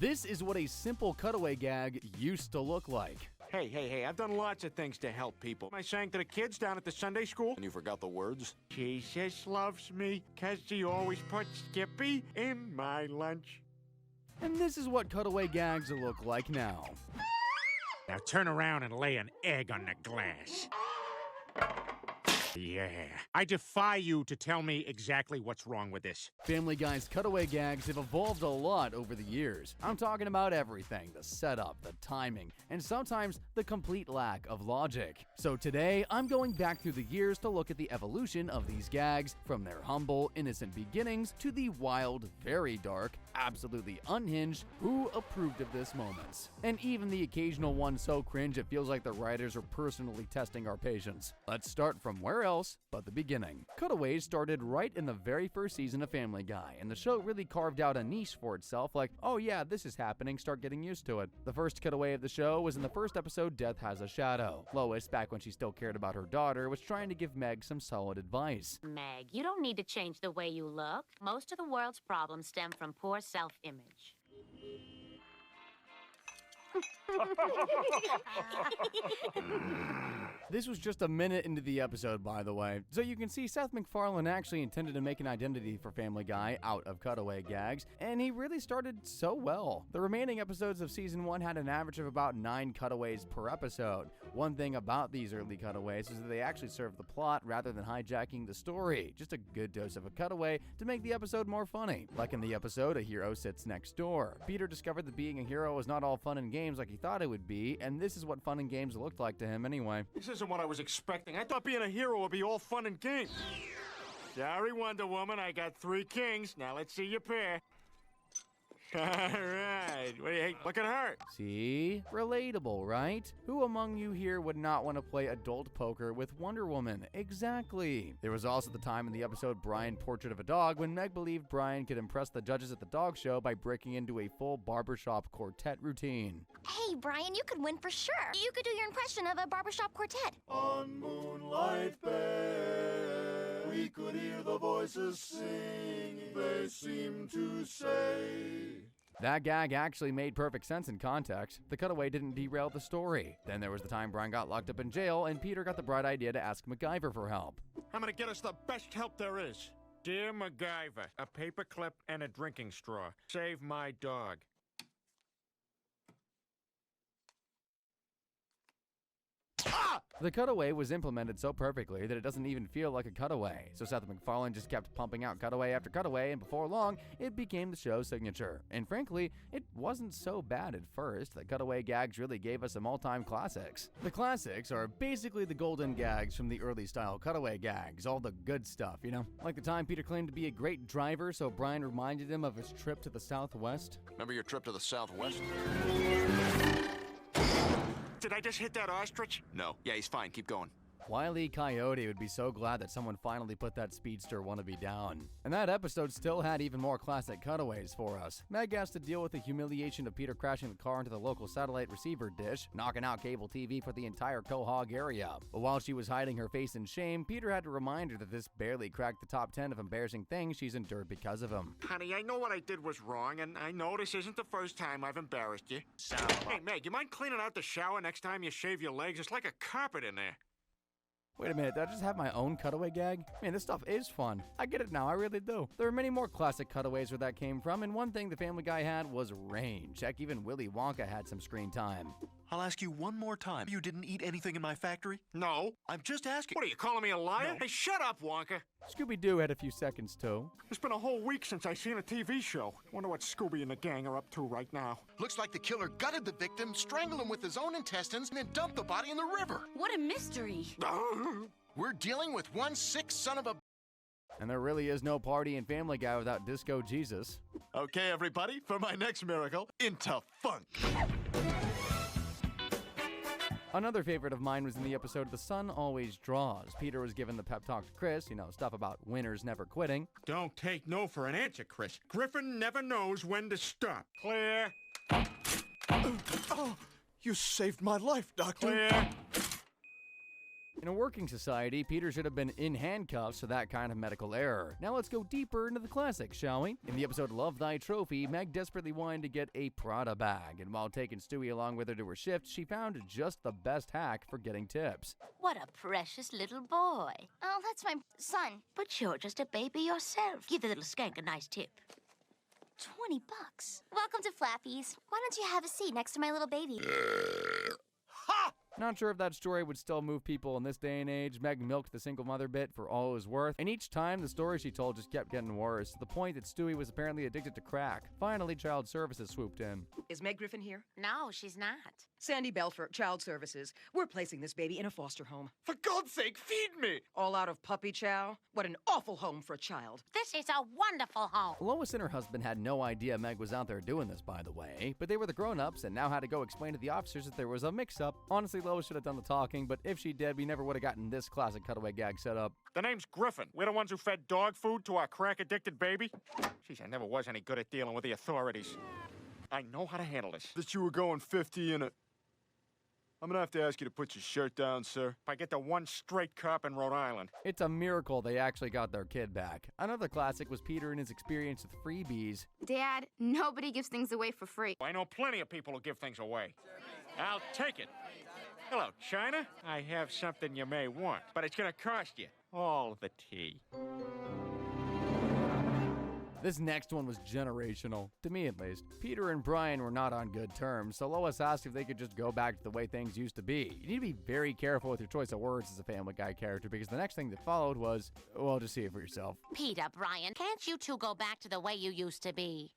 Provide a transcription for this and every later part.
This is what a simple cutaway gag used to look like. Hey, I've done lots of things to help people. I sang to the kids down at the Sunday school. And you forgot the words? Jesus loves me, 'cause he always puts Skippy in my lunch. And this is what cutaway gags look like now. Now turn around and lay an egg on the glass. Yeah. I defy you to tell me exactly what's wrong with this. Family Guy's cutaway gags have evolved a lot over the years. I'm talking about everything, the setup, the timing, and sometimes the complete lack of logic. So today, I'm going back through the years to look at the evolution of these gags, from their humble, innocent beginnings to the wild, very dark, absolutely unhinged, who approved of this moments. And even the occasional one so cringe it feels like the writers are personally testing our patience. Let's start from where else but the beginning. Cutaways started right in the very first season of Family Guy, and the show really carved out a niche for itself like, oh yeah, this is happening, start getting used to it. The first cutaway of the show was in the first episode, Death Has a Shadow. Lois, back when she still cared about her daughter, was trying to give Meg some solid advice. Meg, you don't need to change the way you look. Most of the world's problems stem from poor self-image. This was just a minute into the episode, by the way, so you can see Seth MacFarlane actually intended to make an identity for Family Guy out of cutaway gags, and he really started so well. The remaining episodes of season 1 had an average of about 9 cutaways per episode. One thing about these early cutaways is that they actually served the plot rather than hijacking the story. Just a good dose of a cutaway to make the episode more funny. Like in the episode, A Hero Sits Next Door. Peter discovered that being a hero was not all fun and games like he thought it would be, and this is what fun and games looked like to him anyway. This isn't what I was expecting. I thought being a hero would be all fun and games. Sorry, Wonder Woman, I got 3 kings. Now let's see your pair. All right. What do you think? Look at her. See? Relatable, right? Who among you here would not want to play adult poker with Wonder Woman? Exactly. There was also the time in the episode Brian Portrait of a Dog when Meg believed Brian could impress the judges at the dog show by breaking into a full barbershop quartet routine. Hey, Brian, you could win for sure. You could do your impression of a barbershop quartet. On Moonlight Bay, we could hear the voices sing. They seem to say. That gag actually made perfect sense in context. The cutaway didn't derail the story. Then there was the time Brian got locked up in jail and Peter got the bright idea to ask MacGyver for help. I'm gonna get us the best help there is. Dear MacGyver, a paperclip and a drinking straw. Save my dog. The cutaway was implemented so perfectly that it doesn't even feel like a cutaway. So Seth MacFarlane just kept pumping out cutaway after cutaway, and before long, it became the show's signature. And frankly, it wasn't so bad at first. The cutaway gags really gave us some all-time classics. The classics are basically the golden gags from the early style cutaway gags, all the good stuff, you know? Like the time Peter claimed to be a great driver, so Brian reminded him of his trip to the Southwest. Remember your trip to the Southwest? Did I just hit that ostrich? No. Yeah, he's fine. Keep going. Wile E. Coyote would be so glad that someone finally put that speedster wannabe down. And that episode still had even more classic cutaways for us. Meg has to deal with the humiliation of Peter crashing the car into the local satellite receiver dish, knocking out cable TV for the entire Quahog area. But while she was hiding her face in shame, Peter had to remind her that this barely cracked the top 10 of embarrassing things she's endured because of him. Honey, I know what I did was wrong, and I know this isn't the first time I've embarrassed you. Hey, Meg, you mind cleaning out the shower next time you shave your legs? It's like a carpet in there. Wait a minute, did I just have my own cutaway gag? Man, this stuff is fun. I get it now, I really do. There are many more classic cutaways where that came from, and one thing the Family Guy had was range. Heck, even Willy Wonka had some screen time. I'll ask you one more time. You didn't eat anything in my factory? No. I'm just asking. What, are you calling me a liar? No. Hey, shut up, Wonka. Scooby-Doo had a few seconds too. It's been a whole week since I seen a TV show. Wonder what Scooby and the gang are up to right now. Looks like the killer gutted the victim, strangled him with his own intestines, and then dumped the body in the river. What a mystery. We're dealing with one sick son of a... And there really is no party in Family Guy without Disco Jesus. Okay, everybody, for my next miracle, into funk. Another favorite of mine was in the episode The Sun Always Draws. Peter was given the pep talk to Chris, stuff about winners never quitting. Don't take no for an answer, Chris. Griffin never knows when to stop. Clear. Oh, you saved my life, Doctor. Clear. In a working society, Peter should have been in handcuffs for that kind of medical error. Now let's go deeper into the classics, shall we? In the episode Love Thy Trophy, Meg desperately wanted to get a Prada bag, and while taking Stewie along with her to her shift, she found just the best hack for getting tips. What a precious little boy. Oh, that's my son. But you're just a baby yourself. Give the little skank a nice tip. $20. Welcome to Flappy's. Why don't you have a seat next to my little baby? Not sure if that story would still move people in this day and age. Meg milked the single mother bit for all it was worth, and each time the story she told just kept getting worse, to the point that Stewie was apparently addicted to crack. Finally, Child Services swooped in. Is Meg Griffin here? No, she's not. Sandy Belfort, Child Services. We're placing this baby in a foster home. For God's sake, feed me! All out of puppy chow? What an awful home for a child. This is a wonderful home. Lois and her husband had no idea Meg was out there doing this, by the way, but they were the grown-ups and now had to go explain to the officers that there was a mix-up. Honestly, Lois should have done the talking, but if she did, we never would have gotten this classic Cutaway Gag set up. The name's Griffin. We're the ones who fed dog food to our crack-addicted baby. Jeez, I never was any good at dealing with the authorities. I know how to handle this. That you were going 50 in a... I'm gonna have to ask you to put your shirt down, sir. If I get the one straight cop in Rhode Island. It's a miracle they actually got their kid back. Another classic was Peter and his experience with freebies. Dad, nobody gives things away for free. I know plenty of people who give things away. I'll take it. Hello, China. I have something you may want, but it's gonna cost you all the tea. This next one was generational, to me at least. Peter and Brian were not on good terms, so Lois asked if they could just go back to the way things used to be. You need to be very careful with your choice of words as a Family Guy character, because the next thing that followed was, well, just see it for yourself. Peter, Brian, can't you two go back to the way you used to be?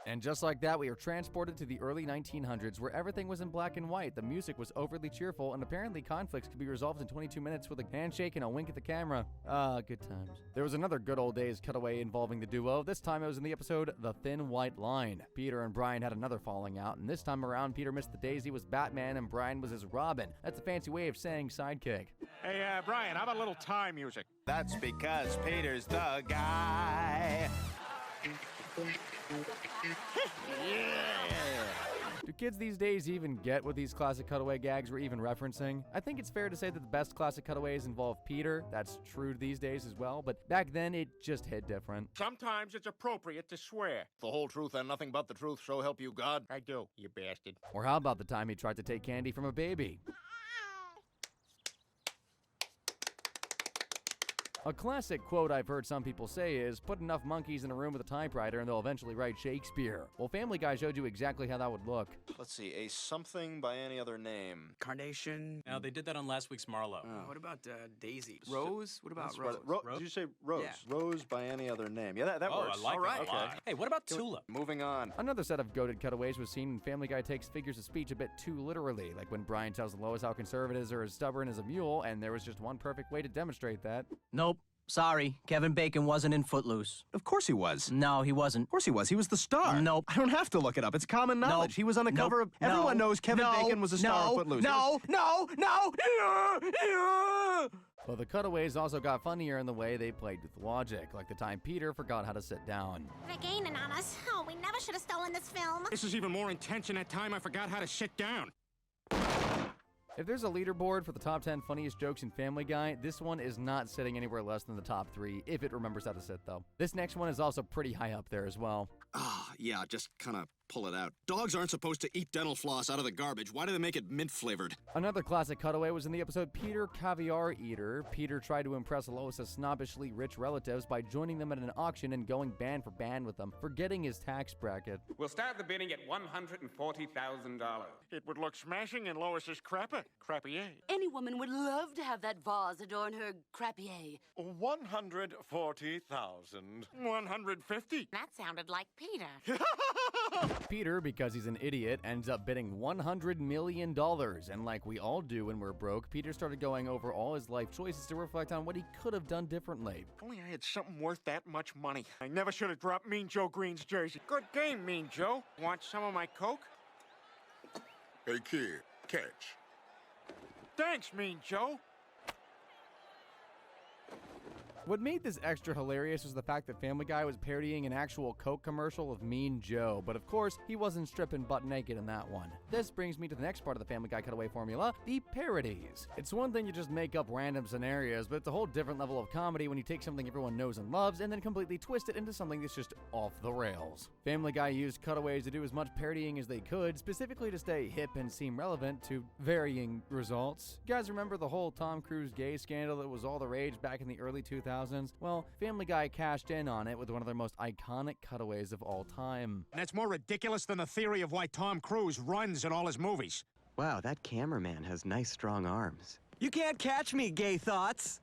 And just like that, we are transported to the early 1900s where everything was in black and white, the music was overly cheerful, and apparently conflicts could be resolved in 22 minutes with a handshake and a wink at the camera. Good times. There was another good old days cutaway involving the duo. This time it was in the episode The Thin White Line. Peter and Brian had another falling out, and this time around Peter missed the days he was Batman and Brian was his Robin. That's a fancy way of saying sidekick. Hey, Brian, how about a little Thai music? That's because Peter's the guy. Do kids these days even get what these classic cutaway gags were even referencing? I think it's fair to say that the best classic cutaways involve Peter. That's true these days as well, but back then it just hit different. Sometimes it's appropriate to swear. The whole truth and nothing but the truth, so help you God. I do, you bastard. Or how about the time he tried to take candy from a baby? A classic quote I've heard some people say is, put enough monkeys in a room with a typewriter and they'll eventually write Shakespeare. Well, Family Guy showed you exactly how that would look. Let's see, a something by any other name. Carnation. No, they did that on last week's Marlowe. What about Daisy? Rose? What about Rose? Did you say Rose? Yeah. Rose by any other name. Yeah, that works. I like that a lot. Okay. Hey, what about Tulip? Moving on. Another set of goated cutaways was seen when Family Guy takes figures of speech a bit too literally, like when Brian tells Lois how conservatives are as stubborn as a mule, and there was just one perfect way to demonstrate that. Nope. Sorry, Kevin Bacon wasn't in Footloose. Of course he was. No, he wasn't. Of course he was. He was the star. Nope. I don't have to look it up. It's common knowledge. Nope. He was on the cover of... Nope. Everyone knows Kevin Bacon was a star of Footloose. No. Well, the cutaways also got funnier in the way they played with logic, like the time Peter forgot how to sit down. They're gaining on us. Oh, we never should have stolen this film. This is even more intense than that time I forgot how to sit down. If there's a leaderboard for the top 10 funniest jokes in Family Guy, this one is not sitting anywhere less than the top 3, if it remembers how to sit, though. This next one is also pretty high up there as well. Yeah, just kind of pull it out. Dogs aren't supposed to eat dental floss out of the garbage. Why do they make it mint-flavored? Another classic cutaway was in the episode Peter Caviar Eater. Peter tried to impress Lois' snobbishly rich relatives by joining them at an auction and going band for band with them, forgetting his tax bracket. We'll start the bidding at $140,000. It would look smashing in Lois's crapper. Crappier. Any woman would love to have that vase adorn her crappier. 140,000. 150. That sounded like Peter. Peter, because he's an idiot, ends up bidding $100 million. And like we all do when we're broke, Peter started going over all his life choices to reflect on what he could have done differently. If only I had something worth that much money. I never should have dropped Mean Joe Green's jersey. Good game, Mean Joe. Want some of my Coke? Hey, kid, catch. Thanks, Mean Joe. What made this extra hilarious was the fact that Family Guy was parodying an actual Coke commercial of Mean Joe, but of course, he wasn't stripping butt naked in that one. This brings me to the next part of the Family Guy cutaway formula, the parodies. It's one thing to just make up random scenarios, but it's a whole different level of comedy when you take something everyone knows and loves and then completely twist it into something that's just off the rails. Family Guy used Cutaways to do as much parodying as they could, specifically to stay hip and seem relevant to varying results. You guys remember the whole Tom Cruise gay scandal that was all the rage back in the early 2000s? Well, Family Guy cashed in on it with one of their most iconic cutaways of all time. And that's more ridiculous than the theory of why Tom Cruise runs in all his movies. Wow, that cameraman has nice, strong arms. You can't catch me, gay thoughts.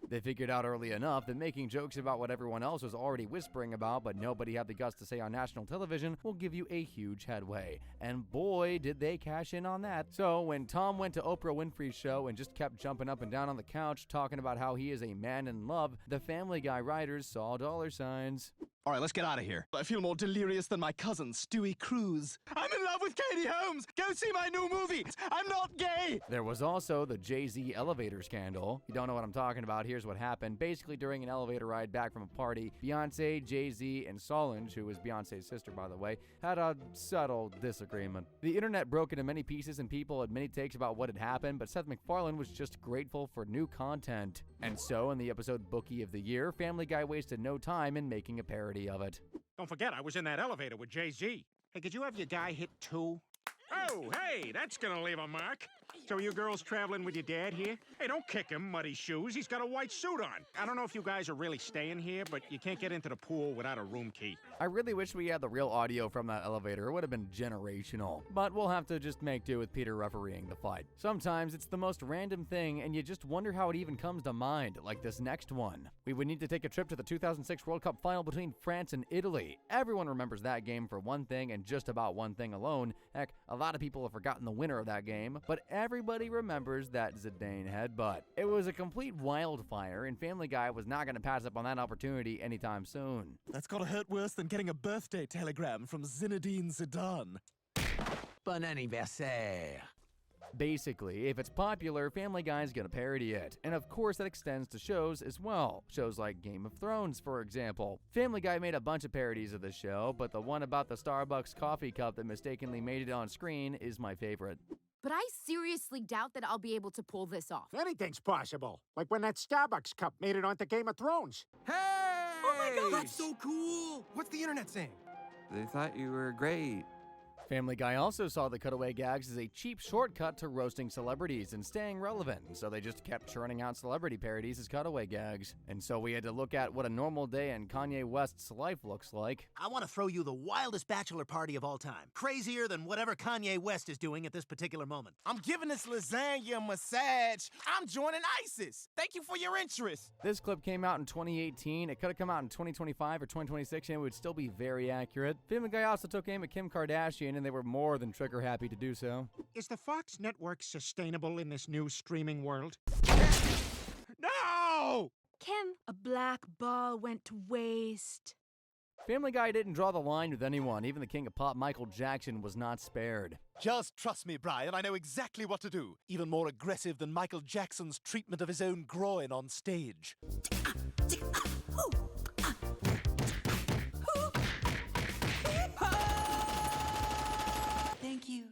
They figured out early enough that making jokes about what everyone else was already whispering about but nobody had the guts to say on national television will give you a huge headway. And boy, did they cash in on that. So when Tom went to Oprah Winfrey's show and just kept jumping up and down on the couch talking about how he is a man in love, the Family Guy writers saw dollar signs. All right, let's get out of here. I feel more delirious than my cousin, Stewie Cruz. I'm in love with Katie Holmes! Go see my new movie! I'm not gay! There was also the Jay-Z elevator scandal. If you don't know what I'm talking about, here's what happened. Basically, during an elevator ride back from a party, Beyonce, Jay-Z, and Solange, who was Beyonce's sister, by the way, had a subtle disagreement. The internet broke into many pieces and people had many takes about what had happened, but Seth MacFarlane was just grateful for new content. And so, in the episode Bookie of the Year, Family Guy wasted no time in making a parody of it. Don't forget, I was in that elevator with Jay-Z. Hey, could you have your guy hit 2? Oh, hey, that's gonna leave a mark. So you girls traveling with your dad here? Hey, don't kick him, muddy shoes. He's got a white suit on. I don't know if you guys are really staying here, but you can't get into the pool without a room key. I really wish we had the real audio from that elevator. It would have been generational. But we'll have to just make do with Peter refereeing the fight. Sometimes it's the most random thing, and you just wonder how it even comes to mind, like this next one. We would need to take a trip to the 2006 World Cup final between France and Italy. Everyone remembers that game for one thing and just about one thing alone. Heck, a lot of people have forgotten the winner of that game, but everybody remembers that Zidane headbutt. It was a complete wildfire, and Family Guy was not going to pass up on that opportunity anytime soon. That's gotta hurt worse than getting a birthday telegram from Zinedine Zidane. Bon anniversaire. Basically, if it's popular, Family Guy's gonna parody it. And of course that extends to shows as well. Shows like Game of Thrones, for example. Family Guy made a bunch of parodies of the show, but the one about the Starbucks coffee cup that mistakenly made it on screen is my favorite. But I seriously doubt that I'll be able to pull this off. Anything's possible. Like when that Starbucks cup made it onto Game of Thrones. Hey! Oh my God, that's so cool! What's the internet saying? They thought you were great. Family Guy also saw the Cutaway Gags as a cheap shortcut to roasting celebrities and staying relevant, so they just kept churning out celebrity parodies as Cutaway Gags. And so we had to look at what a normal day in Kanye West's life looks like. I want to throw you the wildest bachelor party of all time. Crazier than whatever Kanye West is doing at this particular moment. I'm giving this lasagna a massage. I'm joining ISIS. Thank you for your interest. This clip came out in 2018. It could have come out in 2025 or 2026 and it would still be very accurate. Family Guy also took aim at Kim Kardashian and they were more than trigger happy to do so. Is the Fox network sustainable in this new streaming world? No! Kim, a black ball went to waste. Family Guy didn't draw the line with anyone. Even the king of pop, Michael Jackson, was not spared. Just trust me, Brian. I know exactly what to do. Even more aggressive than Michael Jackson's treatment of his own groin on stage. Thank you.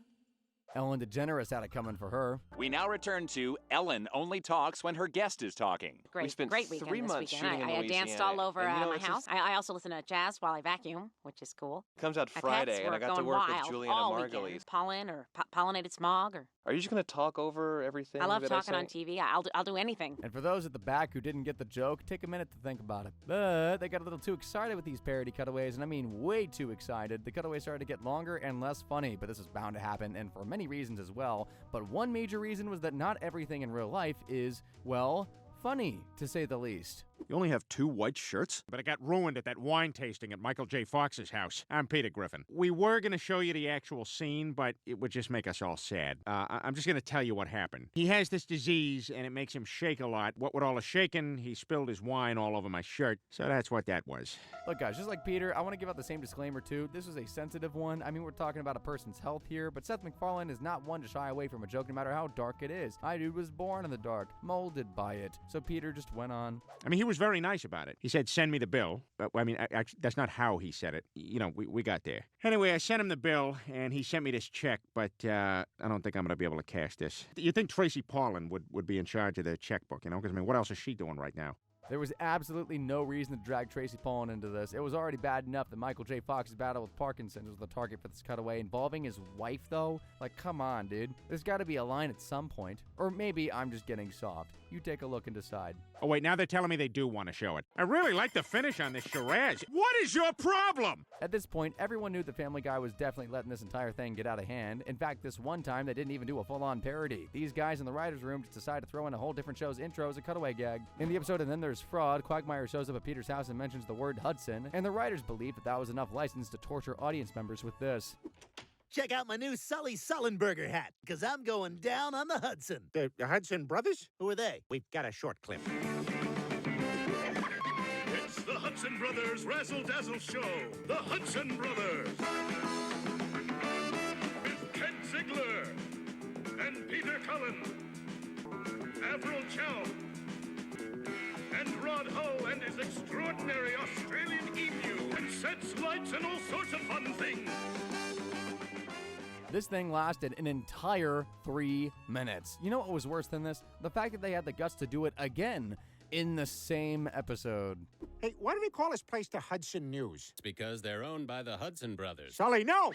Ellen DeGeneres had it coming for her. We now return to Ellen only talks when her guest is talking. Great, we spent great weekend 3 this months weekend. shooting in I danced Louisiana, all over and, my house. I also listen to jazz while I vacuum, which is cool. Comes out My Friday, pets and I were got to going work wild with Juliana all Margulies. weekend. Pollen or pollinated smog or... Are you just going to talk over everything? I love that talking say? on TV. I'll do anything. And for those at the back who didn't get the joke, take a minute to think about it. But they got a little too excited with these parody cutaways, and I mean way too excited. The cutaways started to get longer and less funny, but this is bound to happen, and for many reasons as well. But one major reason was that not everything in real life is, well, funny, to say the least. You only have 2 white shirts? But it got ruined at that wine tasting at Michael J. Fox's house. I'm Peter Griffin. We were going to show you the actual scene, but it would just make us all sad. I'm just going to tell you what happened. He has this disease, and it makes him shake a lot. What with all the shaking, he spilled his wine all over my shirt. So that's what that was. Look, guys, just like Peter, I want to give out the same disclaimer, too. This was a sensitive one. I mean, we're talking about a person's health here, but Seth MacFarlane is not one to shy away from a joke no matter how dark it is. My dude was born in the dark, molded by it. So Peter just went on. I mean, he was very nice about it. He said, send me the bill. But, I mean, actually, that's not how he said it. You know, we got there. Anyway, I sent him the bill, and he sent me this check, but I don't think I'm going to be able to cash this. You'd think Tracy Paulin would be in charge of the checkbook, you know? Because, I mean, what else is she doing right now? There was absolutely no reason to drag Tracy Paulin into this. It was already bad enough that Michael J. Fox's battle with Parkinson's was the target for this cutaway. Involving his wife, though? Like, come on, dude. There's got to be a line at some point. Or maybe I'm just getting soft. You take a look and decide. Oh, wait, now they're telling me they do want to show it. I really like the finish on this Shiraz. What is your problem? At this point, everyone knew the Family Guy was definitely letting this entire thing get out of hand. In fact, this one time, they didn't even do a full-on parody. These guys in the writer's room just decided to throw in a whole different show's intro as a cutaway gag. In the episode And Then There's Fraud, Quagmire shows up at Peter's house and mentions the word Hudson, and the writers believed that was enough license to torture audience members with this. Check out my new Sully Sullenberger hat, because I'm going down on the Hudson. The Hudson brothers? Who are they? We've got a short clip. It's the Hudson Brothers Razzle Dazzle Show. The Hudson Brothers. With Ted Ziegler and Peter Cullen, Avril Chow, and Rod Ho and his extraordinary Australian emu, and sets, lights, and all sorts of fun things. This thing lasted an entire 3 minutes. You know what was worse than this? The fact that they had the guts to do it again in the same episode. Hey, why do they call this place the Hudson News? It's because they're owned by the Hudson brothers. Sully, no!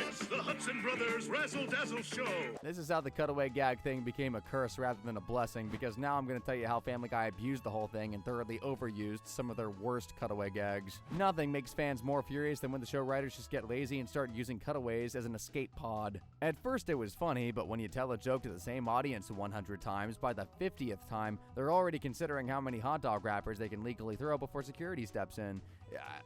It's the Hudson Brothers Razzle Dazzle Show. This is how the cutaway gag thing became a curse rather than a blessing, because now I'm going to tell you how Family Guy abused the whole thing and thoroughly overused some of their worst cutaway gags. Nothing makes fans more furious than when the show writers just get lazy and start using cutaways as an escape pod. At first it was funny, but when you tell a joke to the same audience 100 times, by the 50th time, they're already considering how many hot dog wrappers they can legally throw before security steps in.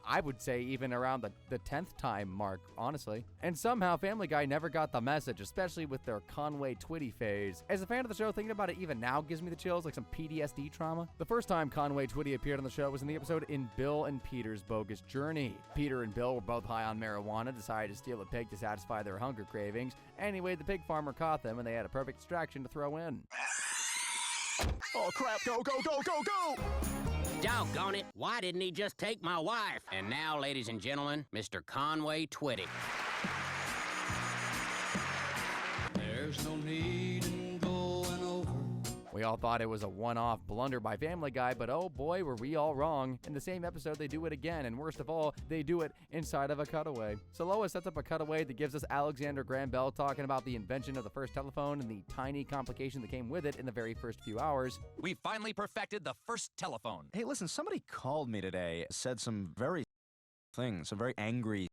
I would say even around the 10th time mark, honestly. And somehow Family Guy never got the message, especially with their Conway Twitty phase. As a fan of the show, thinking about it even now gives me the chills, like some PTSD trauma. The first time Conway Twitty appeared on the show was in the episode In Bill and Peter's Bogus Journey. Peter and Bill were both high on marijuana, decided to steal a pig to satisfy their hunger cravings. Anyway, the pig farmer caught them, and they had a perfect distraction to throw in. Oh, crap. Go, go, go, go, go! Doggone it. Why didn't he just take my wife? And now, ladies and gentlemen, Mr. Conway Twitty. There's no need in going over. We all thought it was a one-off blunder by Family Guy, but oh boy, were we all wrong. In the same episode, they do it again, and worst of all, they do it inside of a cutaway. So Lois sets up a cutaway that gives us Alexander Graham Bell talking about the invention of the first telephone and the tiny complication that came with it in the very first few hours. We finally perfected the first telephone. Hey, listen, somebody called me today, said some very angry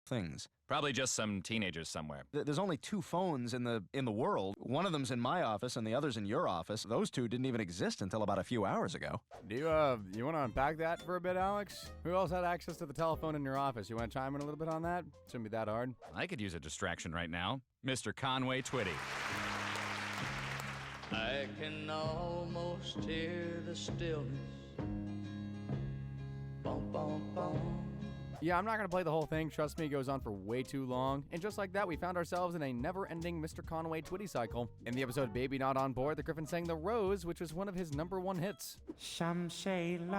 things. Probably just some teenagers somewhere. There's only 2 phones in the world. One of them's in my office and the other's in your office. Those 2 didn't even exist until about a few hours ago. Do you want to unpack that for a bit, Alex? Who else had access to the telephone in your office? You want to chime in a little bit on that? Shouldn't be that hard. I could use a distraction right now. Mr. Conway Twitty. I can almost hear the stillness. Bum, bum, bum. Yeah, I'm not going to play the whole thing. Trust me, it goes on for way too long. And just like that, we found ourselves in a never-ending Mr. Conway Twitty cycle. In the episode Baby Not On Board, the Griffin sang The Rose, which was one of his #1 hits. Some say love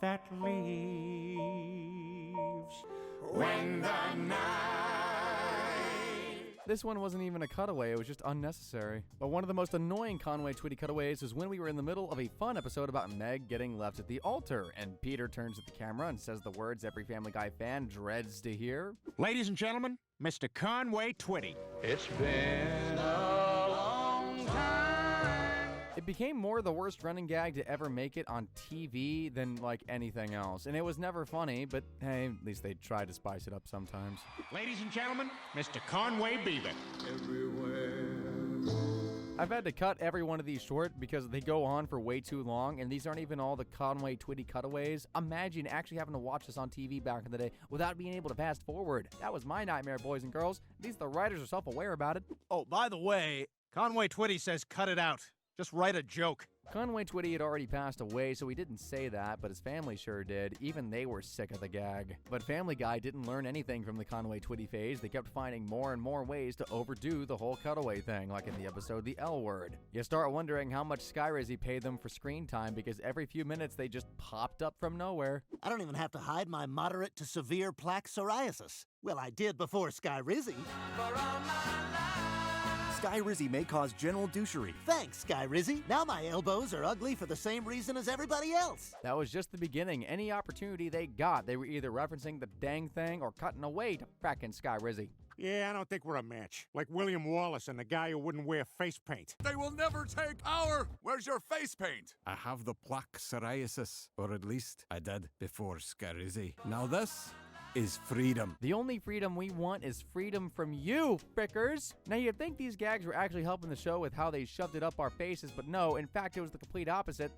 that leaves when the night. This one wasn't even a cutaway, it was just unnecessary. But one of the most annoying Conway Twitty cutaways was when we were in the middle of a fun episode about Meg getting left at the altar, and Peter turns at the camera and says the words every Family Guy fan dreads to hear. Ladies and gentlemen, Mr. Conway Twitty. It's been a long time. It became more the worst running gag to ever make it on TV than like anything else. And it was never funny, but hey, at least they tried to spice it up sometimes. Ladies and gentlemen, Mr. Conway Beaver. Everywhere I've had to cut every one of these short because they go on for way too long, and these aren't even all the Conway Twitty cutaways. Imagine actually having to watch this on TV back in the day without being able to fast forward. That was my nightmare, boys and girls. At least the writers are self-aware about it. Oh, by the way, Conway Twitty says cut it out. Just write a joke. Conway Twitty had already passed away, so he didn't say that, but his family sure did. Even they were sick of the gag. But Family Guy didn't learn anything from the Conway Twitty phase. They kept finding more and more ways to overdo the whole cutaway thing, like in the episode The L Word. You start wondering how much Skyrizzy paid them for screen time because every few minutes they just popped up from nowhere. I don't even have to hide my moderate to severe plaque psoriasis. Well, I did before Skyrizzy. Skyrizzy may cause general douchery. Thanks, Skyrizzy. Now my elbows are ugly for the same reason as everybody else. That was just the beginning. Any opportunity they got, they were either referencing the dang thing or cutting away to frackin' Skyrizzy. Yeah, I don't think we're a match. Like William Wallace and the guy who wouldn't wear face paint. They will never take our... Where's your face paint? I have the plaque psoriasis, or at least I did before Skyrizzy. Now this is freedom. The only freedom we want is freedom from you, frickers. Now you'd think these gags were actually helping the show with how they shoved it up our faces, but no, in fact it was the complete opposite.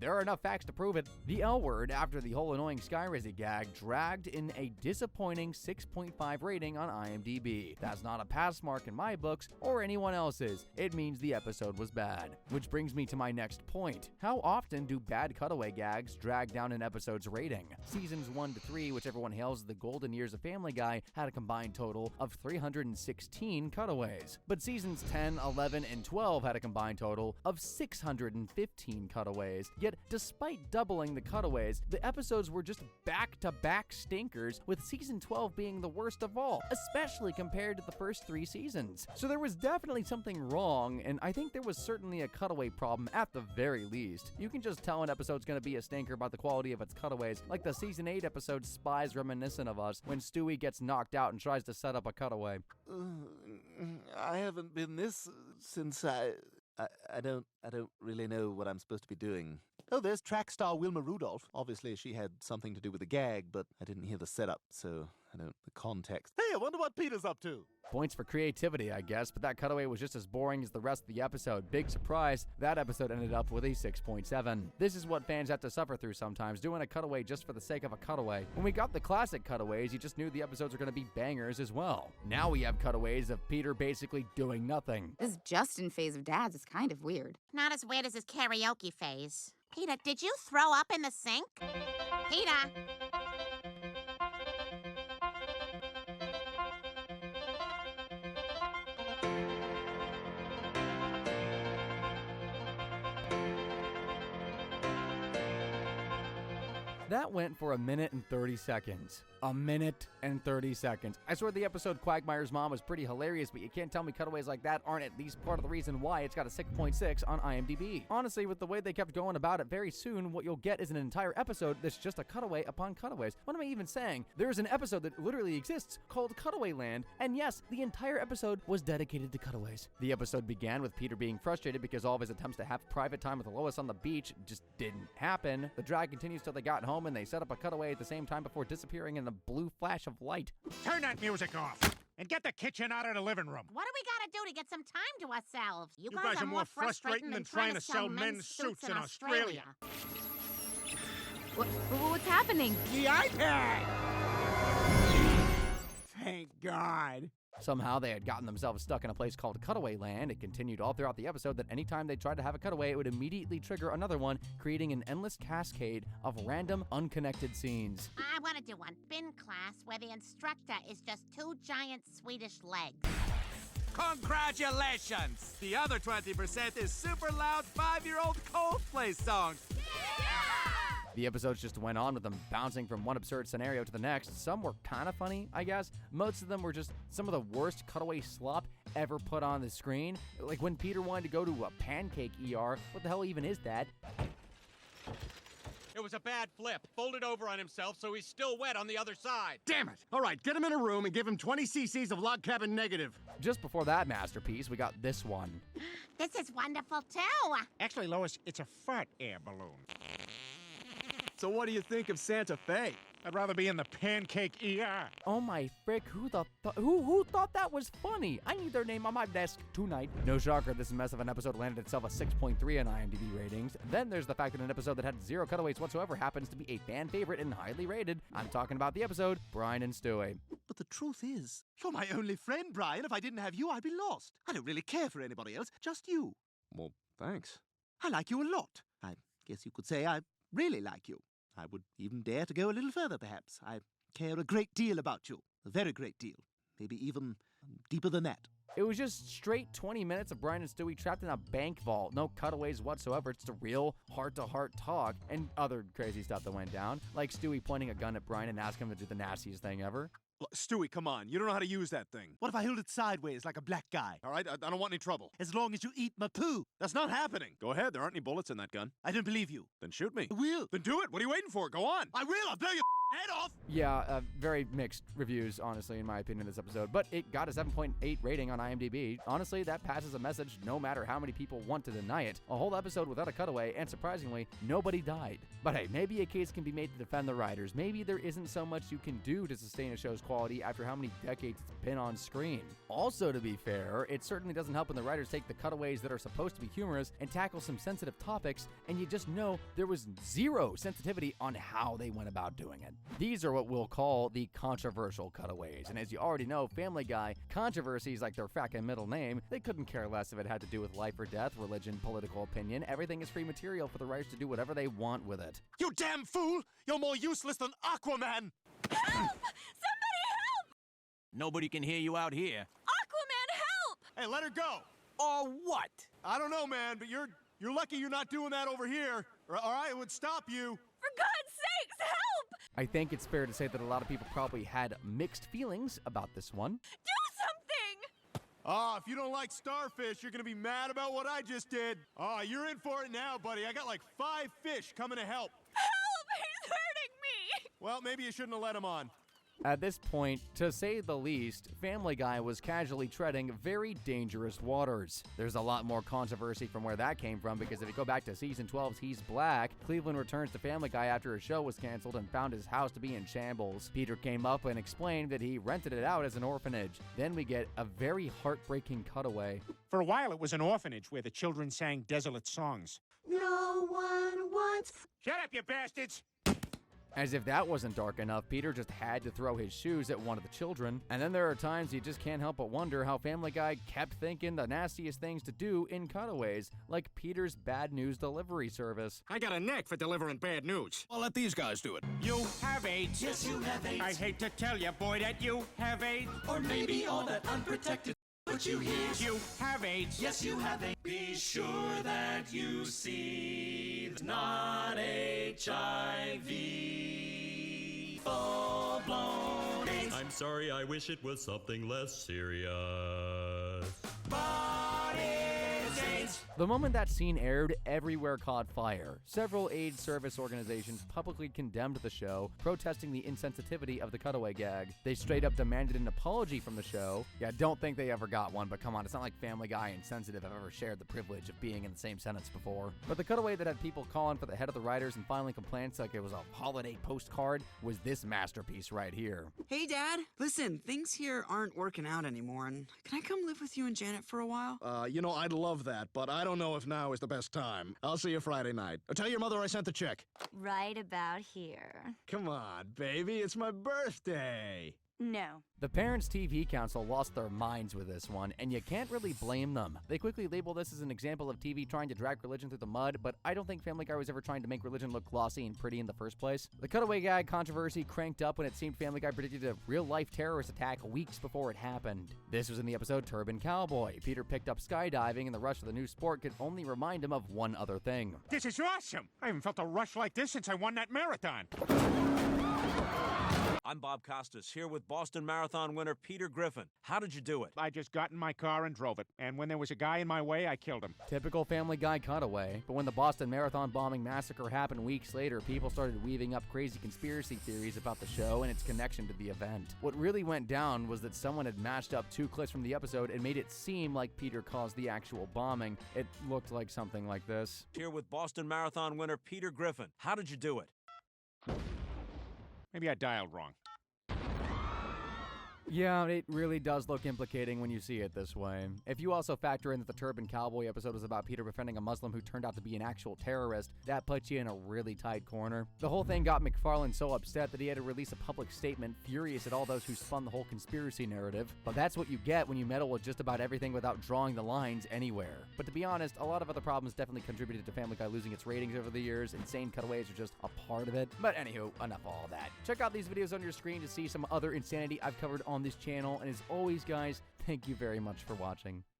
There are enough facts to prove it. The L Word, after the whole annoying Skyrizzy gag, dragged in a disappointing 6.5 rating on IMDb. That's not a pass mark in my books or anyone else's. It means the episode was bad. Which brings me to my next point. How often do bad cutaway gags drag down an episode's rating? Seasons 1 to 3, which everyone hails as the golden years of Family Guy, had a combined total of 316 cutaways. But seasons 10, 11, and 12 had a combined total of 615 cutaways. Yet, despite doubling the cutaways, the episodes were just back-to-back stinkers, with season 12 being the worst of all, especially compared to the first 3 seasons. So there was definitely something wrong, and I think there was certainly a cutaway problem at the very least. You can just tell an episode's gonna be a stinker by the quality of its cutaways, like the season 8 episode Spies Reminiscent of Us, when Stewie gets knocked out and tries to set up a cutaway. I haven't been this since I don't really know what I'm supposed to be doing. Oh, there's track star Wilma Rudolph. Obviously, she had something to do with the gag, but I didn't hear the setup, so I don't the context. Hey, I wonder what Peter's up to. Points for creativity, I guess, but that cutaway was just as boring as the rest of the episode. Big surprise, that episode ended up with a 6.7. This is what fans have to suffer through sometimes, doing a cutaway just for the sake of a cutaway. When we got the classic cutaways, you just knew the episodes were going to be bangers as well. Now we have cutaways of Peter basically doing nothing. This Justin phase of dads is kind of weird. Not as weird as his karaoke phase. Peter, did you throw up in the sink? Peter! That went for 1 minute and 30 seconds. 1 minute and 30 seconds. I swear the episode Quagmire's Mom was pretty hilarious, but you can't tell me cutaways like that aren't at least part of the reason why it's got a 6.6 on IMDb. Honestly, with the way they kept going about it, very soon what you'll get is an entire episode that's just a cutaway upon cutaways. What am I even saying? There is an episode that literally exists called Cutaway Land, and yes, the entire episode was dedicated to cutaways. The episode began with Peter being frustrated because all of his attempts to have private time with Lois on the beach just didn't happen. The drag continues till they got home and they set up a cutaway at the same time before disappearing in a blue flash of light. Turn that music off and get the kitchen out of the living room. What do we gotta do to get some time to ourselves? You guys are more frustrating than trying to sell men's suits in Australia. What's happening? The iPad! Thank God. Somehow they had gotten themselves stuck in a place called Cutaway Land. It continued all throughout the episode that anytime they tried to have a cutaway, it would immediately trigger another one, creating an endless cascade of random, unconnected scenes. I want to do one spin class where the instructor is just 2 giant Swedish legs. Congratulations! The other 20% is super loud 5-year-old Coldplay songs. The episodes just went on with them bouncing from one absurd scenario to the next. Some were kind of funny, I guess. Most of them were just some of the worst cutaway slop ever put on the screen. Like when Peter wanted to go to a pancake ER. What the hell even is that? It was a bad flip. Folded over on himself, so he's still wet on the other side. Damn it! All right, get him in a room and give him 20 cc's of log cabin negative. Just before that masterpiece, we got this one. This is wonderful, too. Actually, Lois, it's a fart air balloon. So what do you think of Santa Fe? I'd rather be in the pancake ER. Oh my frick, who thought that was funny? I need their name on my desk tonight. No shocker, this mess of an episode landed itself a 6.3 on IMDb ratings. Then there's the fact that an episode that had 0 cutaways whatsoever happens to be a fan favorite and highly rated. I'm talking about the episode, Brian and Stewie. But the truth is, you're my only friend, Brian. If I didn't have you, I'd be lost. I don't really care for anybody else, just you. Well, thanks. I like you a lot. I guess you could say I really like you. I would even dare to go a little further, perhaps. I care a great deal about you. A very great deal. Maybe even deeper than that. It was just straight 20 minutes of Brian and Stewie trapped in a bank vault. No cutaways whatsoever. It's just a real heart-to-heart talk and other crazy stuff that went down. Like Stewie pointing a gun at Brian and asking him to do the nastiest thing ever. Look, Stewie, come on. You don't know how to use that thing. What if I hold it sideways like a black guy? All right, I don't want any trouble. As long as you eat my poo. That's not happening. Go ahead. There aren't any bullets in that gun. I don't believe you. Then shoot me. I will. Then do it. What are you waiting for? Go on. I will. I'll blow your head off. Yeah, very mixed reviews, honestly, in my opinion, this episode. But it got a 7.8 rating on IMDb. Honestly, that passes a message no matter how many people want to deny it. A whole episode without a cutaway, and surprisingly, nobody died. But hey, maybe a case can be made to defend the writers. Maybe there isn't so much you can do to sustain a show's quality after how many decades it's been on screen. Also, to be fair, it certainly doesn't help when the writers take the cutaways that are supposed to be humorous and tackle some sensitive topics, and you just know there was zero sensitivity on how they went about doing it. These are what we'll call the controversial cutaways, and as you already know, Family Guy, controversies like their fucking middle name, they couldn't care less if it had to do with life or death, religion, political opinion. Everything is free material for the writers to do whatever they want with it. You damn fool! You're more useless than Aquaman! Help! Somebody help! Nobody can hear you out here. Aquaman, help! Hey, let her go! Or what? I don't know, man, but you're lucky you're not doing that over here, or I would stop you. For God's sakes, help! I think it's fair to say that a lot of people probably had mixed feelings about this one. Do something! If you don't like starfish, you're gonna be mad about what I just did. You're in for it now, buddy. I got like 5 fish coming to help. Help! He's hurting me! Well, maybe you shouldn't have let him on. At this point, to say the least, Family Guy was casually treading very dangerous waters. There's a lot more controversy from where that came from, because if you go back to season 12's He's Black, Cleveland returns to Family Guy after his show was canceled and found his house to be in shambles. Peter came up and explained that he rented it out as an orphanage. Then we get a very heartbreaking cutaway. For a while, it was an orphanage where the children sang desolate songs. No one wants... Shut up, you bastards! As if that wasn't dark enough, Peter just had to throw his shoes at one of the children. And then there are times you just can't help but wonder how Family Guy kept thinking the nastiest things to do in cutaways, like Peter's bad news delivery service. I got a knack for delivering bad news. I'll let these guys do it. You have AIDS. Yes, you have AIDS. I hate to tell you, boy, that you have AIDS. Or maybe all that unprotected what you hear. You have AIDS. Yes, you have AIDS. Be sure that you see it's not HIV. Full-blown AIDS. I'm sorry, I wish it was something less serious. But it's AIDS. The moment that scene aired, everywhere caught fire. Several AIDS service organizations publicly condemned the show, protesting the insensitivity of the cutaway gag. They straight up demanded an apology from the show. Yeah, don't think they ever got one, but come on, it's not like Family Guy and Sensitive have ever shared the privilege of being in the same sentence before. But the cutaway that had people calling for the head of the writers and filing complaints like it was a holiday postcard was this masterpiece right here. Hey, Dad. Listen, things here aren't working out anymore, and can I come live with you and Janet for a while? I'd love that, but I don't know if now is the best time. I'll see you Friday night. Tell your mother I sent the check. Right about here. Come on, baby, it's my birthday. No. The Parents' TV Council lost their minds with this one, and you can't really blame them. They quickly label this as an example of TV trying to drag religion through the mud, but I don't think Family Guy was ever trying to make religion look glossy and pretty in the first place. The cutaway gag controversy cranked up when it seemed Family Guy predicted a real-life terrorist attack weeks before it happened. This was in the episode Turban Cowboy. Peter picked up skydiving, and the rush of the new sport could only remind him of one other thing. This is awesome! I haven't felt a rush like this since I won that marathon. I'm Bob Costas, here with Boston Marathon winner Peter Griffin. How did you do it? I just got in my car and drove it, and when there was a guy in my way, I killed him. Typical Family Guy cutaway, but when the Boston Marathon bombing massacre happened weeks later, people started weaving up crazy conspiracy theories about the show and its connection to the event. What really went down was that someone had mashed up 2 clips from the episode and made it seem like Peter caused the actual bombing. It looked like something like this. Here with Boston Marathon winner Peter Griffin. How did you do it? Maybe I dialed wrong. Yeah, it really does look implicating when you see it this way. If you also factor in that the Turban Cowboy episode was about Peter befriending a Muslim who turned out to be an actual terrorist, that puts you in a really tight corner. The whole thing got McFarlane so upset that he had to release a public statement, furious at all those who spun the whole conspiracy narrative. But that's what you get when you meddle with just about everything without drawing the lines anywhere. But to be honest, a lot of other problems definitely contributed to Family Guy losing its ratings over the years. Insane cutaways are just a part of it. But anywho, enough of all that. Check out these videos on your screen to see some other insanity I've covered on this channel, and as always guys, thank you very much for watching.